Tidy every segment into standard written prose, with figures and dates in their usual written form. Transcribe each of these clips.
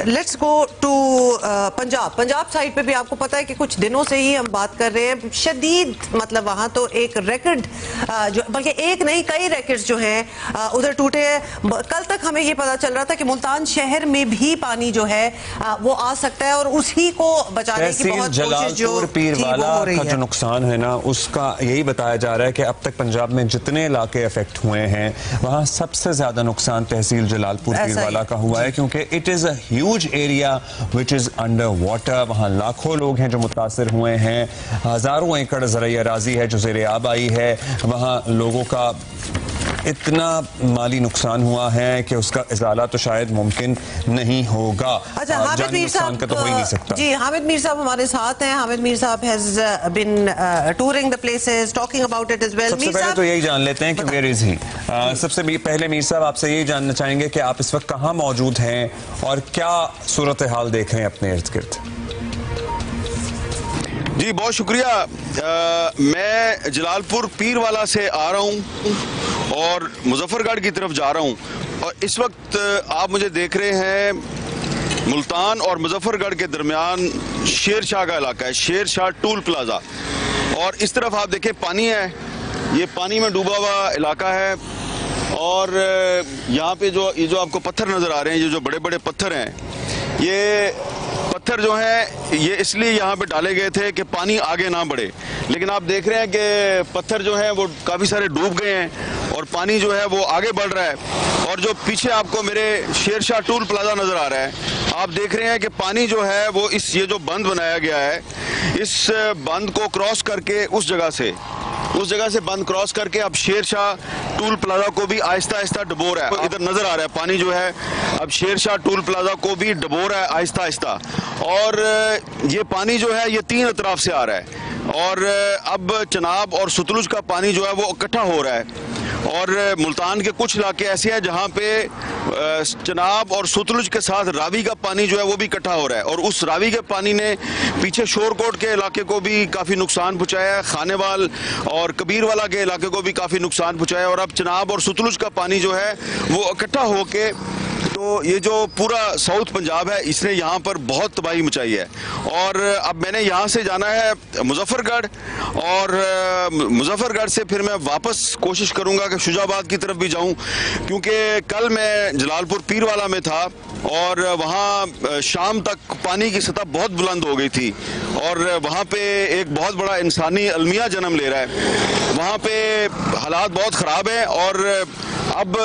Let's go to Punjab side पे भी आपको पता है कि कुछ दिनों से ही हम बात कर रहे हैं शदीद, मतलब वहां तो एक रिकॉर्ड जो बल्कि एक नहीं कई रिकॉर्ड्स जो हैं उधर टूटे हैं। कल तक हमें ये पता चल रहा था कि मुल्तान शहर में भी पानी जो है वो आ सकता है और उसी को बचाने की बहुत कोशिश जो पीरवाला का जो नुकसान है ना, उसका यही बताया जा रहा है कि अब तक पंजाब में जितने इलाके अफेक्ट हुए हैं वहां सबसे ज्यादा नुकसान तहसील जलालपुर पीरवाला का हुआ है, क्योंकि it is a huge area which is under water. वहां लाखों लोग हैं जो मुतासिर हुए हैं, हजारों एकड़ ज़राई अराजी है जो ज़ेरे आब आई है। वहां लोगों का इतना माली नुकसान हुआ है कि उसका इजाला तो शायद मुमकिन नहीं होगा। अच्छा, हामिद मीर साहब का तो हो ही नहीं सकता। जी, हामिद मीर साहब हमारे साथ हैं। Hamid Mir Sahab has been touring the places, talking about it as well. सबसे पहले तो यही जान लेते हैं कि वेयर इज ही। सबसे पहले मीर साहब आपसे यही जानना चाहेंगे कि आप इस वक्त कहाँ मौजूद हैं और क्या सूरत हाल देख रहे हैं अपने इर्द गिर्द। जी बहुत शुक्रिया। मैं जलालपुर पीरवाला से आ रहा हूँ और मुजफ्फरगढ़ की तरफ जा रहा हूँ, और इस वक्त आप मुझे देख रहे हैं मुल्तान और मुजफ्फरगढ़ के दरमियान शेर शाह का इलाका है, शेर शाह टूल प्लाजा। और इस तरफ आप देखें पानी है, ये पानी में डूबा हुआ इलाका है। और यहाँ पे ये जो आपको पत्थर नज़र आ रहे हैं, ये जो बड़े बड़े पत्थर हैं, ये पत्थर जो है ये इसलिए यहाँ पे डाले गए थे कि पानी आगे ना बढ़े। लेकिन आप देख रहे हैं कि पत्थर जो हैं वो काफ़ी सारे डूब गए हैं और पानी जो है वो आगे बढ़ रहा है। और जो पीछे आपको मेरे शेर शाह टूल प्लाजा नज़र आ रहा है, आप देख रहे हैं कि पानी जो है वो ये जो बंद बनाया गया है, इस बंद को क्रॉस करके उस जगह से बंद क्रॉस करके अब शेर शाह टूल प्लाजा को भी आहिस्ता आहिस्ता डुबो रहा है। इधर नजर आ रहा है पानी जो है अब शेर शाह टूल प्लाजा को भी डुबो रहा है आहिस्ता आहिस्ता। और ये पानी जो है ये तीन अतराफ से आ रहा है और अब चनाब और सतलुज का पानी जो है वो इकट्ठा हो रहा है। और मुल्तान के कुछ इलाके ऐसे हैं जहाँ पे चनाब और सतलुज के साथ रावी का पानी जो है वो भी इकट्ठा हो रहा है। और उस रावी के पानी ने पीछे शोरकोट के इलाके को भी काफ़ी नुकसान पहुँचाया है, खानेवाल और कबीरवाला के इलाके को भी काफ़ी नुकसान पहुँचाया। और अब चनाब और सतलुज का पानी जो है वो इकट्ठा होके तो ये जो पूरा साउथ पंजाब है इसने यहाँ पर बहुत तबाही मचाई है। और अब मैंने यहाँ से जाना है मुजफ्फरगढ़, और मुजफ्फरगढ़ से फिर मैं वापस कोशिश करूँगा कि शुजाबाद की तरफ भी जाऊँ, क्योंकि कल मैं जलालपुर पीरवाला में था और वहाँ शाम तक पानी की सतह बहुत बुलंद हो गई थी और वहाँ पे एक बहुत बड़ा इंसानी अलमिया जन्म ले रहा है। वहाँ पे हालात बहुत ख़राब हैं और अब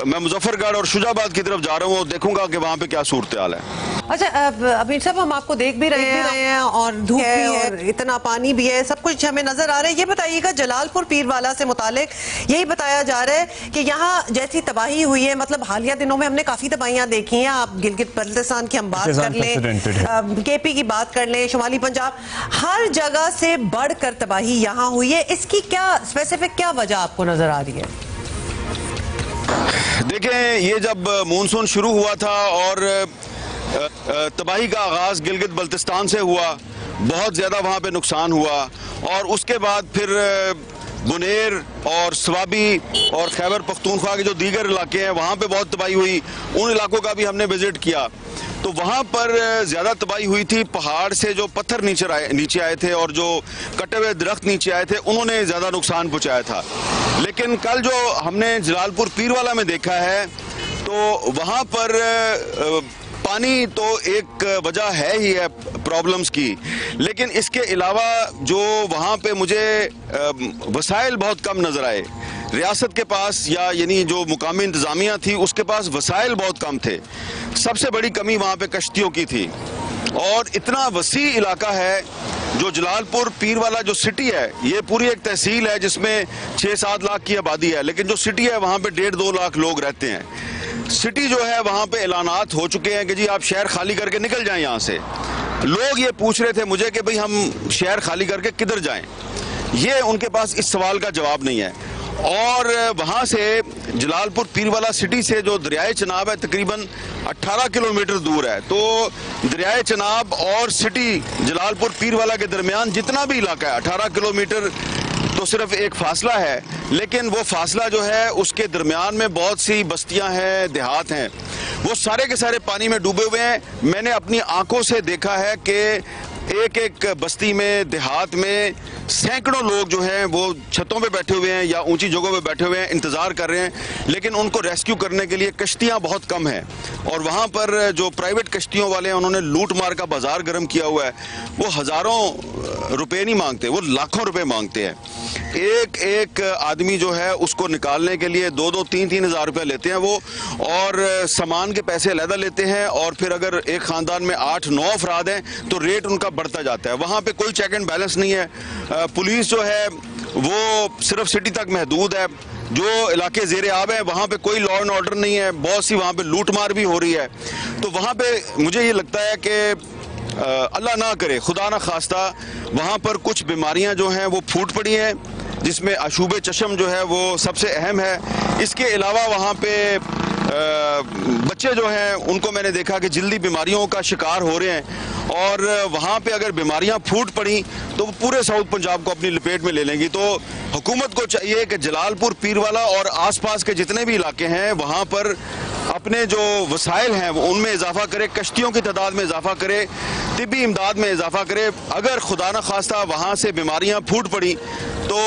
मैं मुजफ्फरगढ़ और शुजाबाद की तरफ जा रहा हूँ और देखूंगा कि वहाँ पे क्या सूरत हाल है। अच्छा अमीर साहब, हम आपको देख भी रहे हैं और धूप भी है और इतना पानी भी है, सब कुछ हमें नजर आ रहा है। ये बताइएगा, जलालपुर पीरवाला से मुतालिक यही बताया जा रहा है कि यहाँ जैसी तबाही हुई है, मतलब हालिया दिनों में हमने काफी तबाहियां देखी हैं। आप गिलगित बल्तिस्तान की हम बात कर लें, केपी की बात कर लें, शुमाली पंजाब, हर जगह से बढ़कर तबाही यहाँ हुई है। इसकी क्या स्पेसिफिक क्या वजह आपको नजर आ रही है? देखें, ये जब मानसून शुरू हुआ था और तबाही का आगाज़ गिलगित बल्तिस्तान से हुआ, बहुत ज़्यादा वहाँ पे नुकसान हुआ। और उसके बाद फिर बुनेर और स्वाबी और खैबर पख्तूनख्वा के जो दीगर इलाके हैं वहाँ पे बहुत तबाही हुई। उन इलाकों का भी हमने विज़िट किया तो वहाँ पर ज़्यादा तबाही हुई थी। पहाड़ से जो पत्थर नीचे आए थे और जो कटे हुए दरख्त नीचे आए थे, उन्होंने ज़्यादा नुकसान पहुँचाया था। लेकिन कल जो हमने जलालपुर पीरवाला में देखा है तो वहाँ पर पानी तो एक वजह है ही है प्रॉब्लम्स की, लेकिन इसके अलावा जो वहाँ पे मुझे वसाइल बहुत कम नज़र आए। रियासत के पास या यानी जो मुकामी इंतज़ामिया थी उसके पास वसाइल बहुत कम थे। सबसे बड़ी कमी वहाँ पे कश्तियों की थी। और इतना वसी इलाका है जो जलालपुर पीरवाला जो सिटी है, ये पूरी एक तहसील है जिसमें 6-7 लाख की आबादी है, लेकिन जो सिटी है वहाँ पे 1.5-2 लाख लोग रहते हैं। सिटी जो है वहाँ पे ऐलानात हो चुके हैं कि जी आप शहर खाली करके निकल जाएं यहाँ से। लोग ये पूछ रहे थे मुझे कि भाई हम शहर खाली करके किधर जाएं, ये उनके पास इस सवाल का जवाब नहीं है। और वहाँ से जलालपुर पीरवाला सिटी से जो दरियाए चनाब है तकरीबन 18 किलोमीटर दूर है। तो दरियाए चनाब और सिटी जलालपुर पीरवाला के दरमियान जितना भी इलाका है 18 किलोमीटर तो सिर्फ एक फासला है, लेकिन वो फासला जो है उसके दरमियान में बहुत सी बस्तियां हैं, देहात हैं, वो सारे के सारे पानी में डूबे हुए हैं। मैंने अपनी आंखों से देखा है कि एक एक बस्ती में, देहात में सैकड़ों लोग जो हैं वो छतों पे बैठे हुए हैं या ऊंची जगहों पे बैठे हुए हैं, इंतज़ार कर रहे हैं, लेकिन उनको रेस्क्यू करने के लिए कश्तियां बहुत कम हैं। और वहाँ पर जो प्राइवेट कश्तियों वाले हैं उन्होंने लूट मार का बाजार गर्म किया हुआ है। वो हज़ारों रुपए नहीं मांगते, वो लाखों रुपए मांगते हैं। एक एक आदमी जो है उसको निकालने के लिए 2-2, 3-3 हज़ार रुपये लेते हैं वो, और सामान के पैसे अलहदा लेते हैं। और फिर अगर एक ख़ानदान में 8-9 अफराद हैं तो रेट उनका बढ़ता जाता है। वहाँ पे कोई चेक एंड बैलेंस नहीं है। पुलिस जो है वो सिर्फ सिटी तक महदूद है। जो इलाके ज़ेरे आब है वहाँ पे कोई लॉ एंड ऑर्डर नहीं है, बहुत सी वहाँ पे लूट मार भी हो रही है। तो वहाँ पे मुझे ये लगता है कि अल्लाह ना करे, खुदा ना खास्ता, वहाँ पर कुछ बीमारियाँ जो हैं वो फूट पड़ी हैं, जिसमें अशूबे चशम जो है वो सबसे अहम है। इसके अलावा वहाँ पे बच्चे जो हैं उनको मैंने देखा कि जल्दी बीमारियों का शिकार हो रहे हैं। और वहाँ पे अगर बीमारियाँ फूट पड़ी तो वो पूरे साउथ पंजाब को अपनी लपेट में ले लेंगी। तो हुकूमत को चाहिए कि जलालपुर, पीरवाला और आसपास के जितने भी इलाके हैं वहाँ पर अपने जो वसाइल हैं वो उनमें इजाफा करे, कश्तियों की तादाद में इजाफा करे, तिब्बी इमदाद में इजाफा करे। अगर खुदा न खास्ता वहाँ से बीमारियाँ फूट पड़ी तो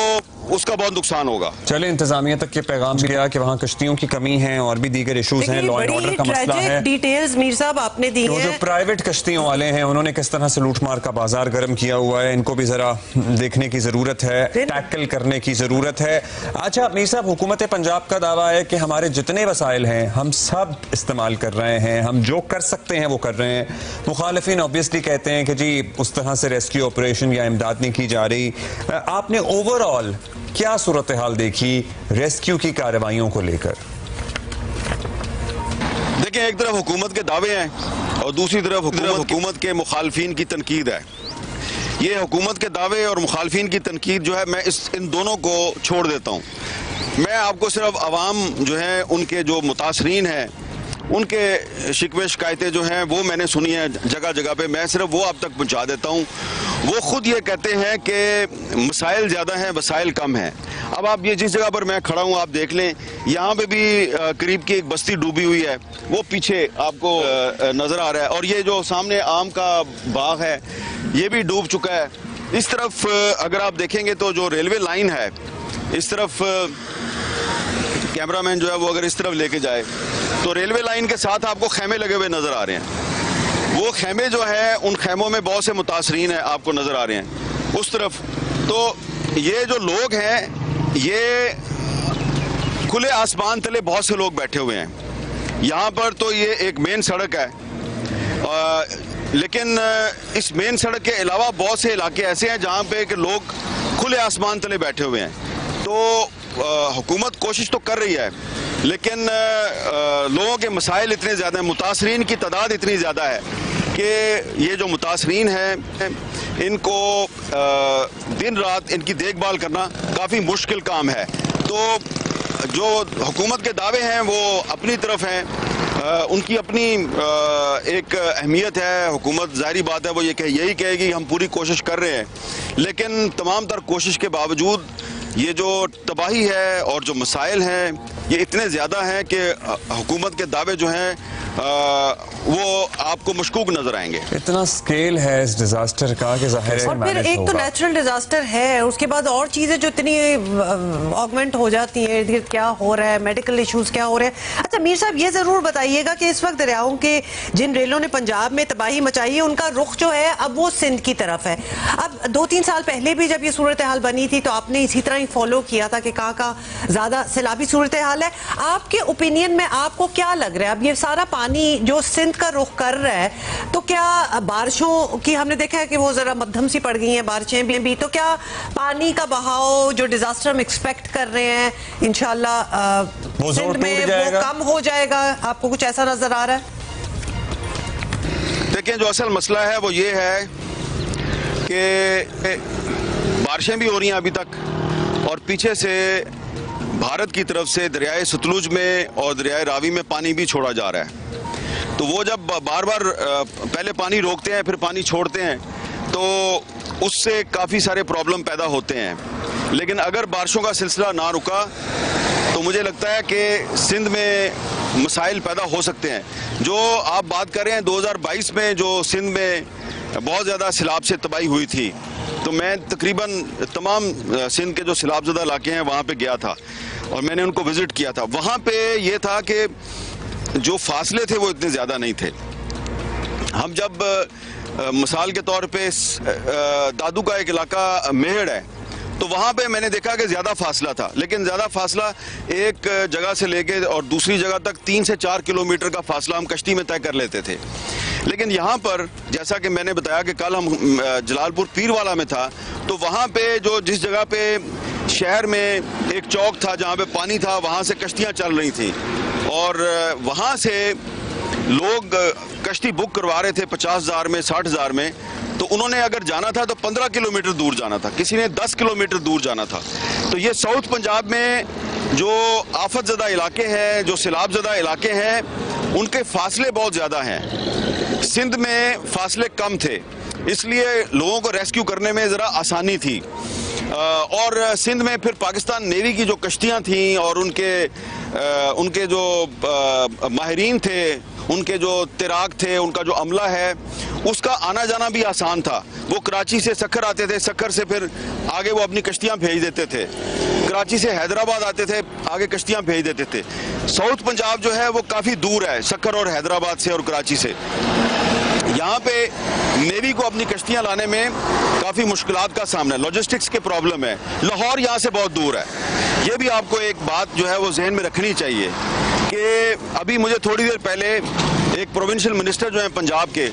उसका बहुत नुकसान होगा। चले, इंतजामिया तक ये पैगाम गया कि वहाँ कश्तियों की कमी है और भी दीगर इशूज हैं, लॉ एंड ऑर्डर का मसला है। डिटेल्स मीर साहब आपने दी है। जो प्राइवेट कश्तियों वाले हैं उन्होंने किस तरह से लूटमार का बाजार गर्म किया हुआ है, इनको भी जरा देखने की जरूरत है, टैकल करने की जरूरत है। अच्छा मीर साहब, हुकूमत पंजाब का दावा है कि हमारे जितने वसाइल हैं हम सब इस्तेमाल कर रहे हैं, हम जो कर सकते हैं वो कर रहे हैं। मुखालिफिन ऑब्वियसली कहते हैं कि जी उस तरह से रेस्क्यू ऑपरेशन या इमदाद नहीं की जा रही। आपने ओवरऑल क्या सूरत हाल देखी रेस्क्यू की कार्रवाइयों को लेकर? देखिए, एक तरफ हुकूमत के दावे हैं और दूसरी तरफ हुकूमत के मुखालफिन की तनकीद है। ये हुकूमत के दावे और मुखालफिन की तनकीद जो है, मैं इन दोनों को छोड़ देता हूँ। मैं आपको सिर्फ अवाम जो है उनके जो मुतासरीन हैं उनके शिकवे शिकायतें जो हैं वो मैंने सुनी है जगह जगह पे, मैं सिर्फ वो आप तक पहुंचा देता हूं। वो खुद ये कहते हैं कि मसाइल ज़्यादा हैं, वसाइल कम हैं। अब आप ये जिस जगह पर मैं खड़ा हूं आप देख लें, यहाँ पे भी करीब की एक बस्ती डूबी हुई है, वो पीछे आपको नज़र आ रहा है। और ये जो सामने आम का बाग है ये भी डूब चुका है। इस तरफ अगर आप देखेंगे तो जो रेलवे लाइन है, इस तरफ कैमरामैन जो है वो अगर इस तरफ लेके जाए तो रेलवे लाइन के साथ आपको खेमे लगे हुए नजर आ रहे हैं। वो खेमे जो है उन खेमों में बहुत से मुतासरीन हैं आपको नजर आ रहे हैं उस तरफ। तो ये जो लोग हैं ये खुले आसमान तले बहुत से लोग बैठे हुए हैं। यहाँ पर तो ये एक मेन सड़क है, लेकिन इस मेन सड़क के अलावा बहुत से इलाके ऐसे हैं जहाँ पे कि लोग खुले आसमान तले बैठे हुए हैं। तो हुकूमत कोशिश तो कर रही है, लेकिन लोगों के मसाइल इतने ज़्यादा हैं, मुतासरीन की तादाद इतनी ज़्यादा है कि ये जो मुतासरीन हैं इनको दिन रात इनकी देखभाल करना काफ़ी मुश्किल काम है। तो जो हुकूमत के दावे हैं वो अपनी तरफ हैं, उनकी अपनी एक अहमियत है। हुकूमत ज़ाहिरी बात है वो यही कहेगी हम पूरी कोशिश कर रहे हैं, लेकिन तमाम तर कोशिश के बावजूद ये जो तबाही है और जो मसाइल हैं ये इतने ज़्यादा हैं कि हुकूमत के दावे जो हैं वो आपको मशकूक नजर आएंगे। इतना स्केल है इस डिजास्टर का कि जाहिर है। और फिर एक तो नेचुरल डिजास्टर है, उसके बाद और चीजें जो इतनी ऑगमेंट हो जाती हैं, इर्द गिर्द क्या हो रहा है, मेडिकल इश्यूज क्या हो रहे हैं। अच्छा मीर साहब ये जरूर बताइएगा कि इस वक्त दरियाओं के जिन रेलों ने पंजाब में तबाही मचाई है उनका रुख जो है अब वो सिंध की तरफ है। अब 2-3 साल पहले भी जब ये सूरत हाल बनी थी तो आपने इसी तरह ही फॉलो किया था कि कहाँ ज्यादा सैलाबी सूरत हाल है। आपके ओपिनियन में आपको क्या लग रहा है, अब ये सारा पानी जो सिंध का रुख कर रहा है तो क्या बारिशों की हमने देखा है कि वो जरा मध्यम सी पड़ गई हैं बारिशें भी, तो क्या पानी का बहाव जो डिजास्टर हम एक्सपेक्ट कर रहे हैं इंशाल्लाह सिंध में वो कम हो जाएगा? आपको कुछ ऐसा नजर आ रहा है? देखिए, जो असल मसला है वो ये है कि बारिशें भी हो रही हैं अभी तक और पीछे से भारत की तरफ से दरियाए सतलुज में और दरियाए रावी में पानी भी छोड़ा जा रहा है। तो वो जब बार बार पहले पानी रोकते हैं फिर पानी छोड़ते हैं तो उससे काफ़ी सारे प्रॉब्लम पैदा होते हैं। लेकिन अगर बारिशों का सिलसिला ना रुका तो मुझे लगता है कि सिंध में मसाइल पैदा हो सकते हैं। जो आप बात कर रहे हैं 2022 में जो सिंध में बहुत ज़्यादा सैलाब से तबाही हुई थी, तो मैं तकरीबन तमाम सिंध के जो सैलाबज़दा इलाके हैं वहाँ पे गया था और मैंने उनको विज़िट किया था। वहाँ पे ये था कि जो फासले थे वो इतने ज़्यादा नहीं थे। हम जब मिसाल के तौर पे दादू का एक इलाका मेहड़ है, तो वहाँ पे मैंने देखा कि ज़्यादा फासला था, लेकिन ज़्यादा फासला एक जगह से लेके और दूसरी जगह तक 3 से 4 किलोमीटर का फासला हम कश्ती में तय कर लेते थे। लेकिन यहाँ पर जैसा कि मैंने बताया कि कल हम जलालपुर पीरवाला में था, तो वहाँ पे जो जिस जगह पे शहर में एक चौक था जहाँ पे पानी था, वहाँ से कश्तियाँ चल रही थी और वहाँ से लोग कश्ती बुक करवा रहे थे 50,000 में, 60,000 में। तो उन्होंने अगर जाना था तो 15 किलोमीटर दूर जाना था, किसी ने 10 किलोमीटर दूर जाना था। तो ये साउथ पंजाब में जो आफतज़दा इलाके हैं, जो सैलाबज़दा इलाके हैं, उनके फासले बहुत ज़्यादा हैं। सिंध में फासले कम थे, इसलिए लोगों को रेस्क्यू करने में ज़रा आसानी थी। और सिंध में फिर पाकिस्तान नेवी की जो कश्तियाँ थीं और उनके जो माहिरीन थे, उनके जो तैराक थे, उनका जो अमला है, उसका आना जाना भी आसान था। वो कराची से सक्खर आते थे, सक्खर से फिर आगे वो अपनी कश्तियाँ भेज देते थे। कराची से हैदराबाद आते थे, आगे कश्तियाँ भेज देते थे। साउथ पंजाब जो है वो काफ़ी दूर है सक्खर और हैदराबाद से और कराची से। यहाँ पे नेवी को अपनी कश्तियाँ लाने में काफ़ी मुश्किलात का सामना है, लॉजिस्टिक्स के प्रॉब्लम है। लाहौर यहाँ से बहुत दूर है। ये भी आपको एक बात जो है वो जहन में रखनी चाहिए कि अभी मुझे थोड़ी देर पहले एक प्रोविंशियल मिनिस्टर जो है पंजाब के,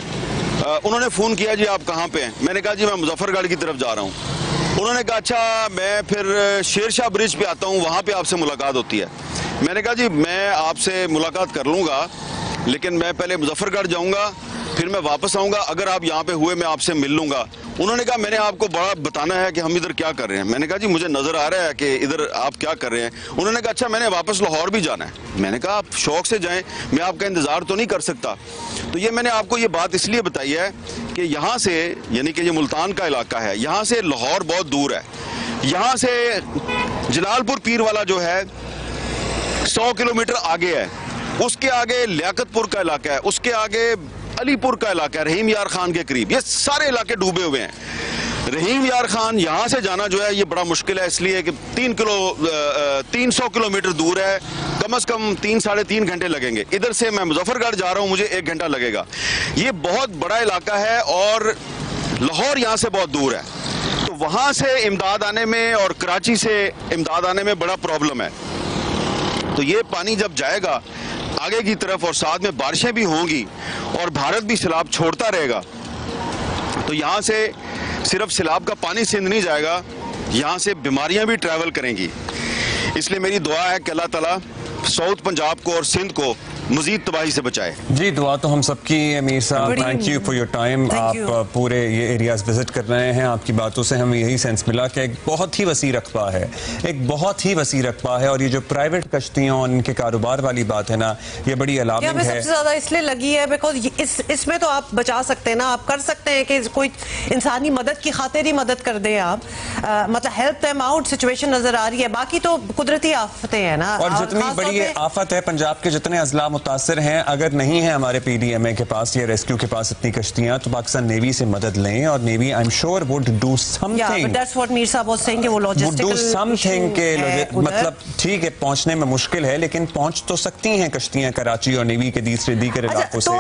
उन्होंने फ़ोन किया, जी आप कहाँ पे हैं? मैंने कहा जी मैं मुजफ्फरगढ़ की तरफ जा रहा हूँ। उन्होंने कहा अच्छा मैं फिर शेरशाह ब्रिज पे आता हूँ, वहाँ पे आपसे मुलाकात होती है। मैंने कहा जी मैं आपसे मुलाकात कर लूँगा, लेकिन मैं पहले मुजफ्फरगढ़ जाऊँगा, फिर मैं वापस आऊँगा। अगर आप यहाँ पे हुए मैं आपसे मिल लूँगा। उन्होंने कहा मैंने आपको बड़ा बताना है कि हम इधर क्या कर रहे हैं। मैंने कहा जी मुझे नज़र आ रहा है कि इधर आप क्या कर रहे हैं। उन्होंने कहा अच्छा मैंने वापस लाहौर भी जाना है। मैंने कहा आप शौक से जाएं, मैं आपका इंतज़ार तो नहीं कर सकता। तो ये मैंने आपको ये बात इसलिए बताई है कि यहाँ से, यानी कि ये मुल्तान का इलाका है, यहाँ से लाहौर बहुत दूर है। यहाँ से जलालपुर पीरवाला जो है 100 किलोमीटर आगे है, उसके आगे लियाकतपुर का इलाका है, उसके आगे अलीपुर का इलाका है, रहीम यार खान के करीब। ये सारे इलाके डूबे हुए हैं। रहीम यार खान यहाँ से जाना जो है ये बड़ा मुश्किल है, इसलिए कि 300 किलोमीटर दूर है, कम से कम 3-3.5 घंटे लगेंगे। इधर से मैं मुजफ्फरगढ़ जा रहा हूँ, मुझे 1 घंटा लगेगा। ये बहुत बड़ा इलाका है और लाहौर यहाँ से बहुत दूर है, तो वहाँ से इमदाद आने में और कराची से इमदाद आने में बड़ा प्रॉब्लम है। तो ये पानी जब जाएगा आगे की तरफ और साथ में बारिशें भी होंगी और भारत भी सैलाब छोड़ता रहेगा, तो यहाँ से सिर्फ सैलाब का पानी सिंध नहीं जाएगा, यहाँ से बीमारियाँ भी ट्रैवल करेंगी। इसलिए मेरी दुआ है कि अल्लाह ताला साउथ पंजाब को और सिंध को मजीद तबाही से बचाए। जी दुआ तो हम सबकी। अमीर साहब thank you for your time. आप पूरे ये एरियाज विजिट कर रहे हैं, आपकी बातों से हमें यही सेंस मिला कि एक बहुत ही वसी रकबा है, एक बहुत ही वसी रकबा है। और ये जो प्राइवेट कश्तियों और इनके कारोबार वाली बात है ना, ये बड़ी अलार्मिंग है। सबसे ज्यादा इसलिए लगी है बिकॉज इसमें तो आप बचा सकते हैं ना, आप कर सकते हैं कि कोई इंसानी मदद की खातिर ही मदद कर दें आप, मतलब हेल्प देम आउट। सिचुएशन नजर आ रही है, बाकी तो कुदरती आफतें हैं ना। और जितनी बड़ी आफत है, पंजाब के जितने अजला मुतासिर हैं, अगर नहीं है हमारे पीडीएमए के पास या रेस्क्यू के पास इतनी कश्तियां, तो पाकिस्तान नेवी से मदद लें और navy I am sure would do something. That's what Mir साहब वाज सेइंग कि वो लॉजिस्टिकल वुड डू समथिंग के मतलब ठीक है पहुंचने में मुश्किल है, लेकिन पहुंच तो सकती हैं कश्तियां कराची और नेवी के दीगर इलाकों से।